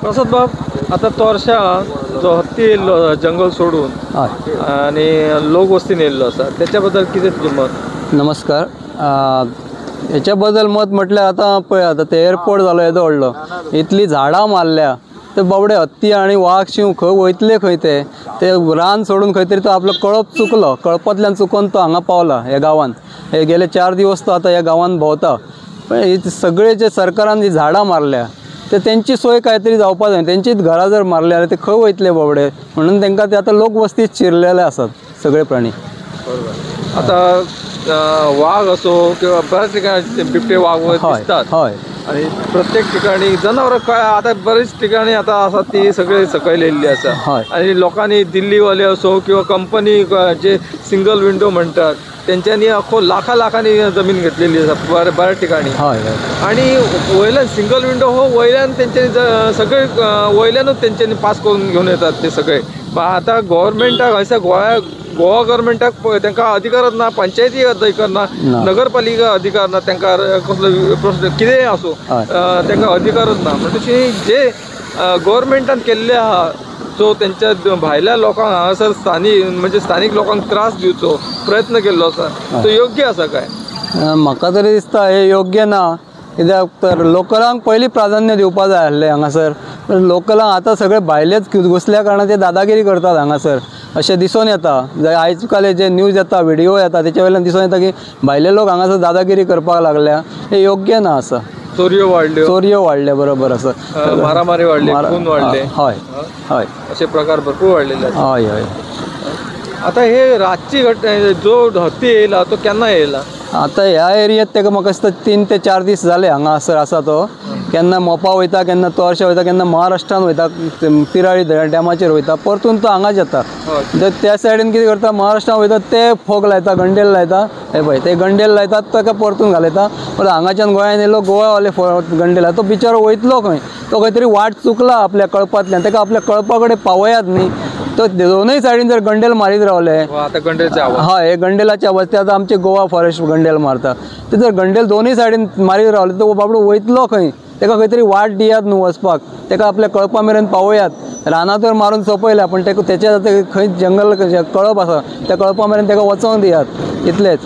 प्रसाद बाब, आता तोरशा जो हत्ती येयल्लो जंगल सोडून आणि लोक वस्तीन येयल्लो आसा त्याच्या बद्दल कितें तुजें मत? नमस्कार. हेच्या बद्दल मत म्हटल्यार आतां पळय, आतां ते एअरपोर्ट जालो येदो व्हडलो, इतली झाडां मारल्या, ते बाबडे हत्ती आनी वाघ शिव खंय वयतले खंय ते रान सोडून खंय तरी तो आपलो कळप चुकलो, कळपांतल्यान चुकोन तो हांगा पावला ह्या गांवांत. हे गेले 4 दिवस तो आतां ह्या गांवांत भोंवता. पण सगळे जे सरकारान जी झाडां मारल्या ते तेंची सोय काय तरी जावपा जाय. तेंचीच घरां जर मारली जाल्यार ते खंय वयतले बाबडे, म्हणून तेंकां ते आतां लोक वस्तीत शिरलेले आसात सगळे प्राणी. आता वाघ असो किंवा बऱ्याच ठिकाणी बिबटे वाघ दिसतात. हय. आणि प्रत्येक ठिकाणी जनावरं काय आता बरेच ठिकाणी आता आसात ती सगळे सकयल येयल्ली आसा. आणि लोकांनी दिल्लीवाले असो किंवा कंपनी जे सिंगल विंडो म्हणतात त्यांच्यानी अख्खो लाखांनी जमीन घेतलेली आसा बऱ्याच ठिकाणी. आणि वयल्यान सिंगल विंडो हो वयल्यान तेंच्यांनी सगळे वयल्यानूच तेंच्यांनी पास करून घेवन येतात ते सगळे. आता गव्हर्मेंटाक हयसर गोवा गव्हर्मेंटाक तांकां अधिकारच ना, पंचायती अधिकार ना, नगरपालिका अधिकार ना, तांकां कसलो कितेंय आसूं तांकां अधिकारच ना. म्हणटची जे गव्हर्मेंटान केल्ले आहा जो त्यांच्या भायल्या लोकांक हांगासर स्थानीक लोकांक त्रास दिवचो प्रयत्न केल्लो आसा तो योग्य आसा काय? म्हाका तरी दिसता हे योग्य ना. कित्याक तर लोकलांक पयलीं प्राधान्य दिवपा जाय आसलें हांगासर. लोकलांक आतां सगळे भायलेच घुसल्या कारणान ते दादागिरी करतात हांगासर अशें दिसून येता. आयज काल जे न्यूज येता, व्हिडिओ येता, तेच्या वयल्यान दिसून येता की भायले लोक हांगासर दादागिरी करपाक लागल्या. हे योग्य ना आसा. चोरयो वाडले बरोबर आसा, मारामारी वाडली, खून वाडले. हय असे प्रकार भरपूर वाडलेले आसा. हय. आता हे रातची जो हत्ती येयला तो केन्ना येयला? आतां ह्या एरियेत तेका म्हाका दिसता 3 ते 4 दीस जाले हांगासर आसा तो. केन्ना मोपा वयता, केन्ना तोरशा वयता, केन्ना महाराष्ट्रान वयता, तिराळी डॅमाचेर वयता, परतून तो हांगाच येता. त्या सायडीन कितें करता, महाराष्ट्रान वयता ते फोग लायता, गंडेल लायता. हे पळय ते गंडेल लायतात, ताका परतून घालयता. परत हांगाच्यान गोंयान येयलो, गोवावाले गंडेल तो बिचारो वयतलो खंय, तो खंय तरी वाट चुकला आपल्या कळपांतल्यान, ताका आपल्या कळपा कडेन पावयात न्ही. तो दोनूय सायडीन जर गंडेल मारीत रावले, हय हे गंडेलाचे आवाज ते आतां आमचे गोवा फॉरेस्ट गंडेल मारता, ते जर गंडेल दोनूय सायडीन मारीत रावले तो बाबडो वयतलो खंय, ताका खंय तरी वाट दियात न्हू वचपाक, ताका आपल्या कळपा मेरेन पावयात. रानां तर मारून सोंपयल्या, पण तेका तेच्या खंय जंगल कळप आसा त्या कळपा मेरेन ताका वचोंक दियात, इतलेंच.